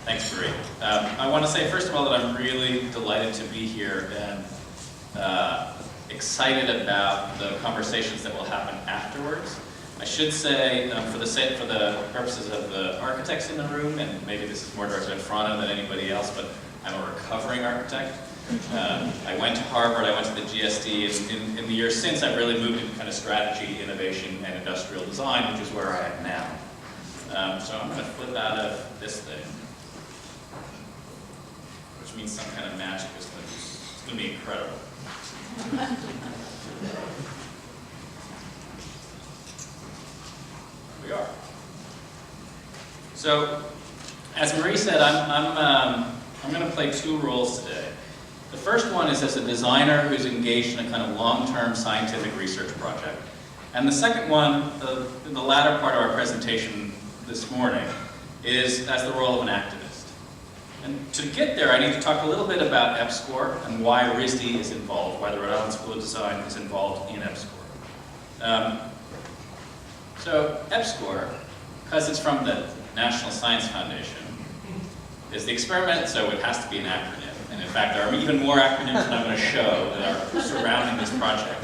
Thanks, Marie. I want to say, first of all, that I'm really delighted to be here and excited about the conversations that will happen afterwards. I should say, for the purposes of the architects in the room, and maybe this is more directed at Frano than anybody else, but I'm a recovering architect. I went to Harvard, I went to the GSD, and in the years since I've really moved into kind of strategy, innovation, and industrial design, which is where I am now. So I'm going to flip out of this thing, which means some kind of magic is going to be incredible. Here we are. So, as Marie said, I'm going to play two roles today. The first one is as a designer who's engaged in a kind of long-term scientific research project. And the second one, the latter part of our presentation this morning, is as the role of an activist. And to get there, I need to talk a little bit about EPSCoR and why RISD is involved, why the Rhode Island School of Design is involved in EPSCoR. So EPSCoR, because it's from the National Science Foundation, is the experiment, so it has to be an acronym. And in fact, there are even more acronyms that I'm going to show that are surrounding this project.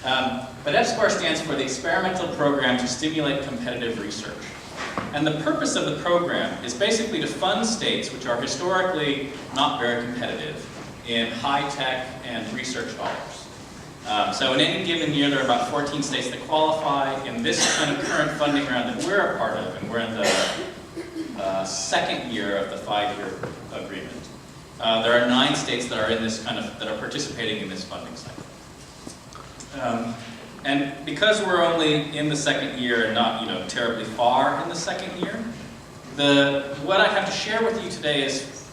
But EPSCoR stands for the Experimental Program to Stimulate Competitive Research. And the purpose of the program is basically to fund states which are historically not very competitive in high-tech and research dollars. So in any given year, there are about 14 states that qualify. In this kind of current funding round that we're a part of, and we're in the second year of the 5-year agreement, there are 9 states that are in this that are participating in this funding cycle. And because we're only in the second year and not, terribly far in the second year, what I have to share with you today is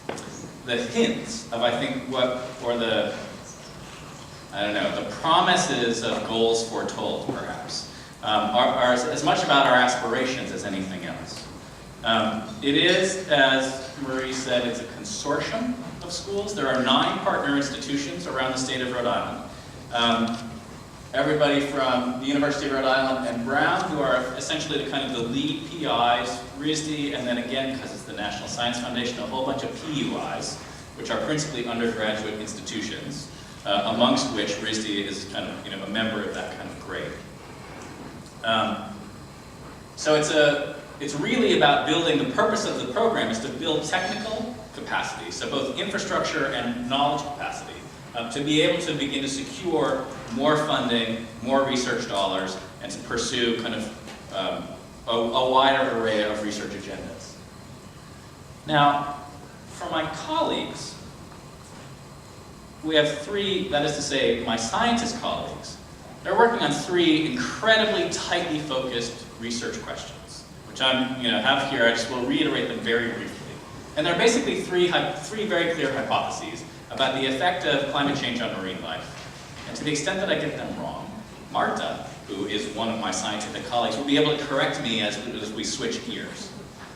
the hints of, I think, the promises of goals foretold, perhaps, are as much about our aspirations as anything else. It is, as Marie said, it's a consortium of schools. There are 9 partner institutions around the state of Rhode Island. Everybody from the University of Rhode Island and Brown, who are essentially the lead PIs, RISD, and then again, because it's the National Science Foundation, a whole bunch of PUIs, which are principally undergraduate institutions, amongst which RISD is a member of that kind of grade. So it's really about building, the purpose of the program is to build technical capacity, so both infrastructure and knowledge capacity, to be able to begin to secure more funding, more research dollars, and to pursue a wider array of research agendas. Now, for my colleagues, we have 3, that is to say, my scientist colleagues, they're working on 3 incredibly tightly focused research questions, which I have here. I just will reiterate them very briefly. And they're basically 3 very clear hypotheses about the effect of climate change on marine life. And to the extent that I get them wrong, Marta, who is one of my scientific colleagues, will be able to correct me as we switch gears.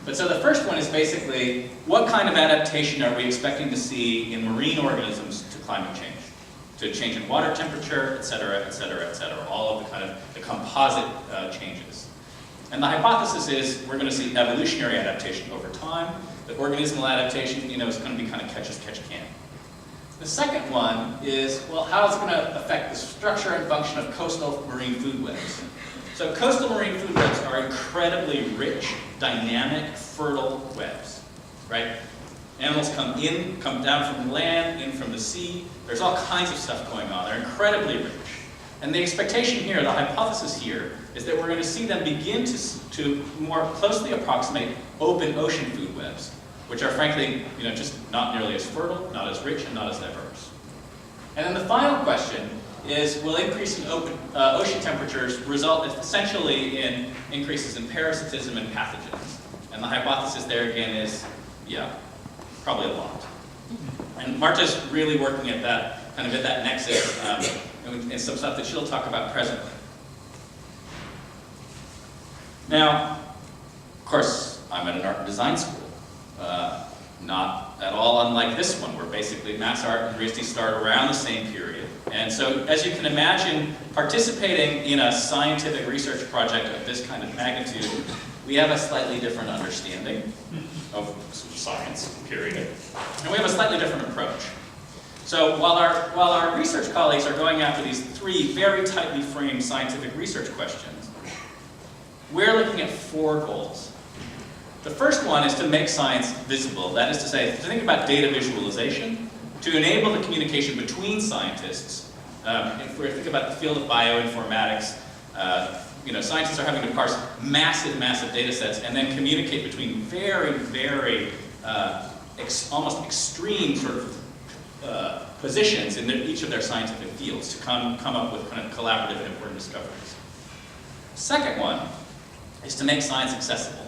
But so the first one is basically, what kind of adaptation are we expecting to see in marine organisms to climate change? To change in water temperature, et cetera, et cetera, et cetera, all of the composite changes. And the hypothesis is we're going to see evolutionary adaptation over time. The organismal adaptation, is going to be catch as catch can. The second one is, well, how is it going to affect the structure and function of coastal marine food webs? So coastal marine food webs are incredibly rich, dynamic, fertile webs, right? Animals come down from land, in from the sea. There's all kinds of stuff going on. They're incredibly rich. And the expectation here, the hypothesis here, is that we're going to see them begin to more closely approximate open ocean food webs, which are frankly, just not nearly as fertile, not as rich, and not as diverse. And then the final question is, will increase in ocean temperatures result essentially in increases in parasitism and pathogens? And the hypothesis there again is, yeah, probably a lot. And Marta's really working at that, at that nexus, and some stuff that she'll talk about presently. Now, of course, I'm at an art and design school. Not at all unlike this one, where basically Mass Art and RISD start around the same period. And so, as you can imagine, participating in a scientific research project of this kind of magnitude, we have a slightly different understanding of science, period. And we have a slightly different approach. So while our research colleagues are going after these three very tightly framed scientific research questions, we're looking at 4 goals. The first one is to make science visible. That is to say, to think about data visualization, to enable the communication between scientists. If we think about the field of bioinformatics, scientists are having to parse massive data sets and then communicate between very, almost extreme sort of positions in each of their scientific fields to come up with kind of collaborative and important discoveries. Second one is to make science accessible.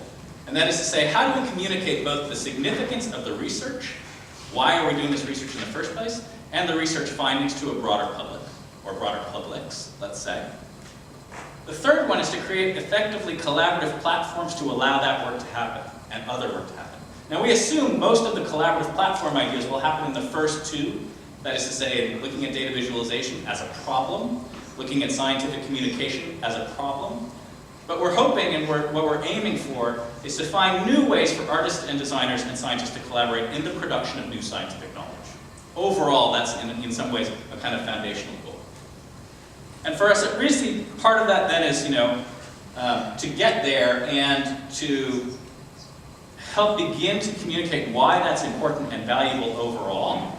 And that is to say, how do we communicate both the significance of the research, why are we doing this research in the first place, and the research findings to a broader public, or broader publics, let's say. The third one is to create effectively collaborative platforms to allow that work to happen, and other work to happen. Now we assume most of the collaborative platform ideas will happen in the first 2, that is to say, looking at data visualization as a problem, looking at scientific communication as a problem. But we're hoping, and what we're aiming for, is to find new ways for artists and designers and scientists to collaborate in the production of new scientific knowledge. Overall, that's in some ways a kind of foundational goal. And for us at RISD, part of that then is, to get there and to help begin to communicate why that's important and valuable overall,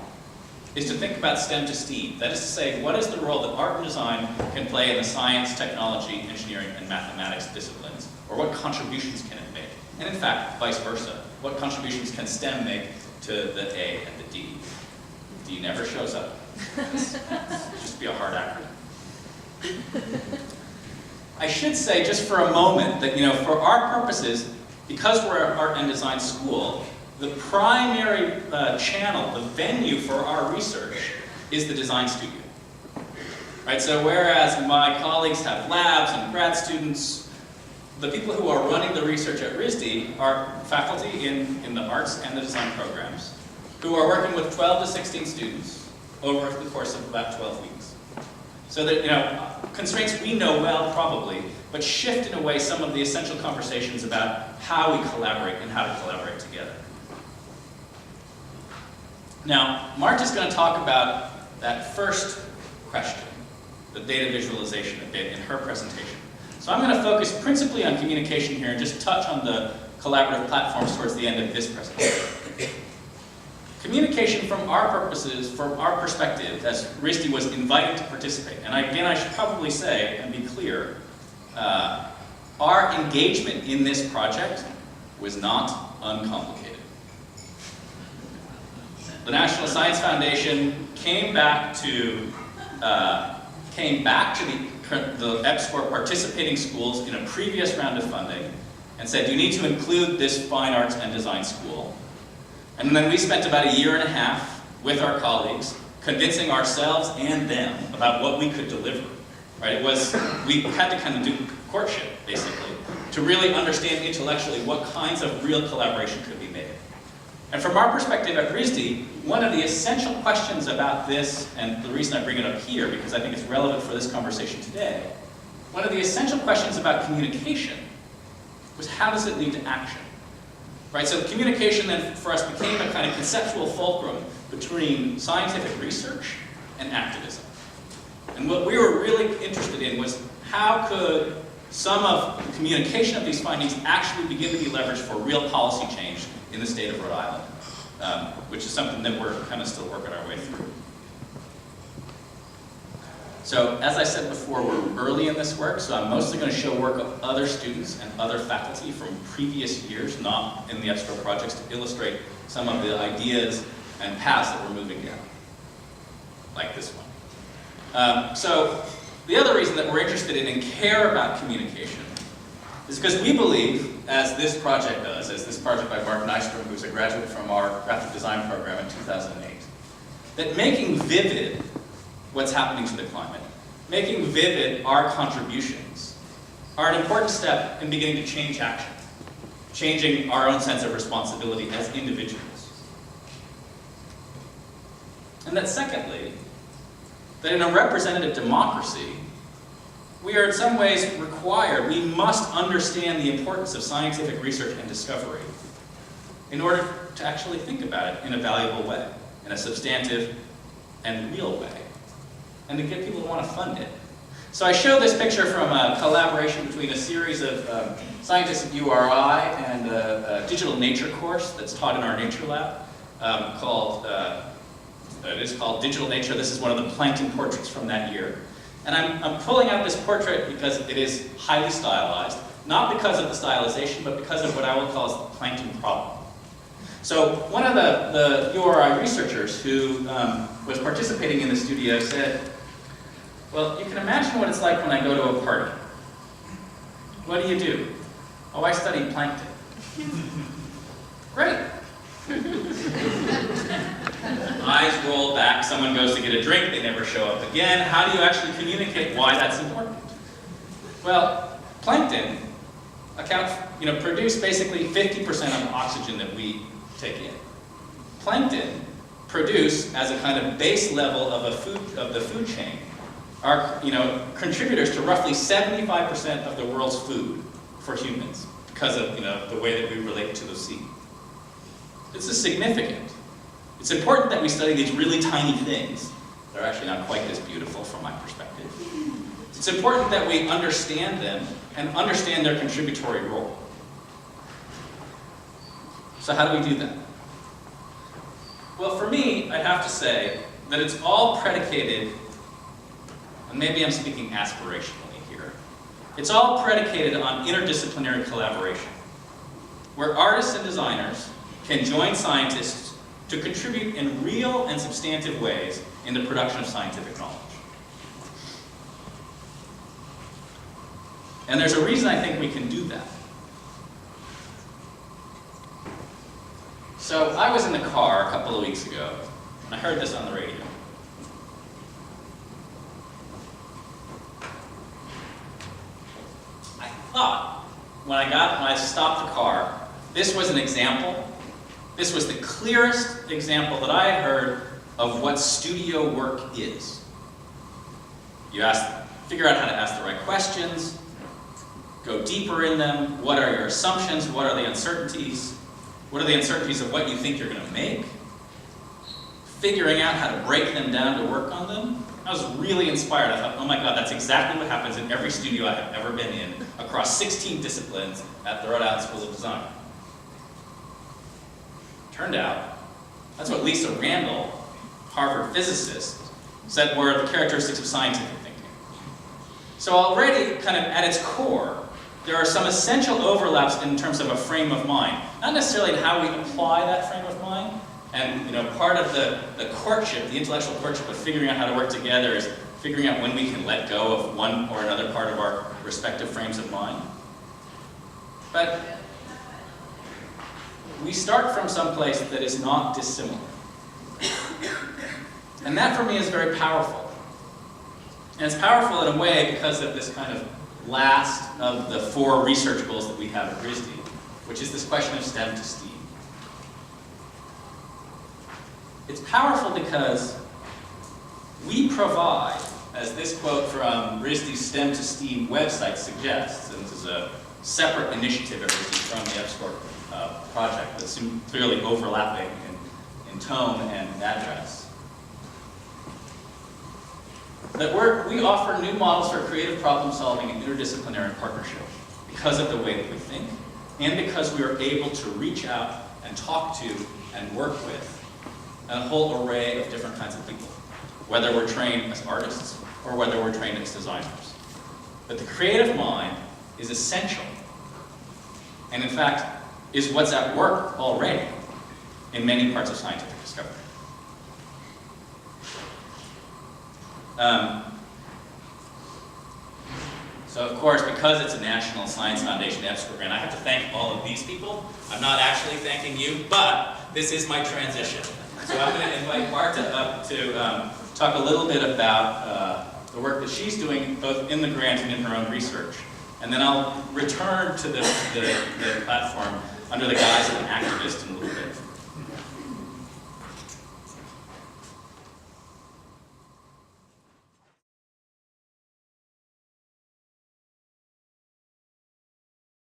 is to think about STEM to STEAM. That is to say, what is the role that art and design can play in the science, technology, engineering, and mathematics disciplines? Or what contributions can it make? And in fact, vice versa. What contributions can STEM make to the A and the D? D never shows up. It's just be a hard acronym. I should say, just for a moment, that for our purposes, because we're an art and design school, the primary channel, the venue for our research, is the design studio. Right? So whereas my colleagues have labs and grad students, the people who are running the research at RISD are faculty in the arts and the design programs, who are working with 12 to 16 students over the course of about 12 weeks. So that, constraints we know well, probably, but shift in a way some of the essential conversations about how we collaborate and how to collaborate together. Now, Marta's going to talk about that first question, the data visualization, a bit in her presentation. So I'm going to focus principally on communication here and just touch on the collaborative platforms towards the end of this presentation. Communication from our purposes, from our perspective, as RISD was invited to participate, and again I should probably say and be clear, our engagement in this project was not uncomplicated. The National Science Foundation came back to the EPSCoR participating schools in a previous round of funding and said, you need to include this fine arts and design school. And then we spent about a year and a half with our colleagues convincing ourselves and them about what we could deliver. Right? We had to kind of do courtship, basically, to really understand intellectually what kinds of real collaboration could be made. And from our perspective at RISD, one of the essential questions about this, and the reason I bring it up here, because I think it's relevant for this conversation today, one of the essential questions about communication was how does it lead to action? Right, so communication then for us became a kind of conceptual fulcrum between scientific research and activism. And what we were really interested in was how could some of the communication of these findings actually begin to be leveraged for real policy change in the state of Rhode Island, which is something that we're kind of still working our way through. So, as I said before, we're early in this work, so I'm mostly going to show work of other students and other faculty from previous years, not in the EPSCoR projects, to illustrate some of the ideas and paths that we're moving down, like this one. So, the other reason that we're interested in and care about communication is because we believe, as this project does, as this project by Mark Nystrom, who's a graduate from our graphic design program in 2008, that making vivid what's happening to the climate, making vivid our contributions, are an important step in beginning to change action, changing our own sense of responsibility as individuals. And that secondly, that in a representative democracy, we are in some ways required, we must understand the importance of scientific research and discovery in order to actually think about it in a valuable way, in a substantive and real way, and to get people to want to fund it. So I showed this picture from a collaboration between a series of scientists at URI and a digital nature course that's taught in our nature lab it is called Digital Nature. This is one of the plankton portraits from that year. And I'm pulling out this portrait because it is highly stylized, not because of the stylization, but because of what I would call the plankton problem. So one of the URI researchers who was participating in the studio said, well, you can imagine what it's like when I go to a party. What do? Oh, I study plankton. Great. Eyes roll back, someone goes to get a drink, they never show up again. How do you actually communicate why that's important? Well, plankton produce basically 50% of the oxygen that we take in. Plankton produce, as a kind of base level of the food chain, are contributors to roughly 75% of the world's food for humans because of the way that we relate to the sea. This is significant. It's important that we study these really tiny things. They're actually not quite this beautiful from my perspective. It's important that we understand them and understand their contributory role. So how do we do that? Well, for me, I'd have to say that it's all predicated, and maybe I'm speaking aspirationally here, it's all predicated on interdisciplinary collaboration, where artists and designers can join scientists to contribute in real and substantive ways in the production of scientific knowledge. And there's a reason I think we can do that. So I was in the car a couple of weeks ago, and I heard this on the radio. I thought, when I stopped the car, this was an example. This was the clearest example that I had heard of what studio work is. You figure out how to ask the right questions, go deeper in them. What are your assumptions? What are the uncertainties? What are the uncertainties of what you think you're going to make? Figuring out how to break them down to work on them. I was really inspired. I thought, oh my God, that's exactly what happens in every studio I have ever been in, across 16 disciplines at the Rhode Island School of Design. Turned out, that's what Lisa Randall, Harvard physicist, said were the characteristics of scientific thinking. So already, kind of at its core, there are some essential overlaps in terms of a frame of mind. Not necessarily in how we apply that frame of mind, and part of the courtship, the intellectual courtship of figuring out how to work together is figuring out when we can let go of one or another part of our respective frames of mind. But we start from some place that is not dissimilar. And that for me is very powerful. And it's powerful in a way because of this kind of last of the 4 research goals that we have at RISD, which is this question of STEM to STEAM. It's powerful because we provide, as this quote from RISD's STEM to STEAM website suggests, and this is a separate initiative at RISD from the EPSCoR project that's clearly overlapping in tone and address. That we offer new models for creative problem solving and interdisciplinary partnership because of the way that we think, and because we are able to reach out and talk to and work with a whole array of different kinds of people, whether we're trained as artists or whether we're trained as designers. But the creative mind is essential, and in fact, is what's at work already in many parts of scientific discovery. So of course, because it's a National Science Foundation EPSCoR grant, I have to thank all of these people. I'm not actually thanking you, but this is my transition. So I'm going to invite Marta up to talk a little bit about the work that she's doing both in the grant and in her own research. And then I'll return to the platform under the guise of an activist in a little bit.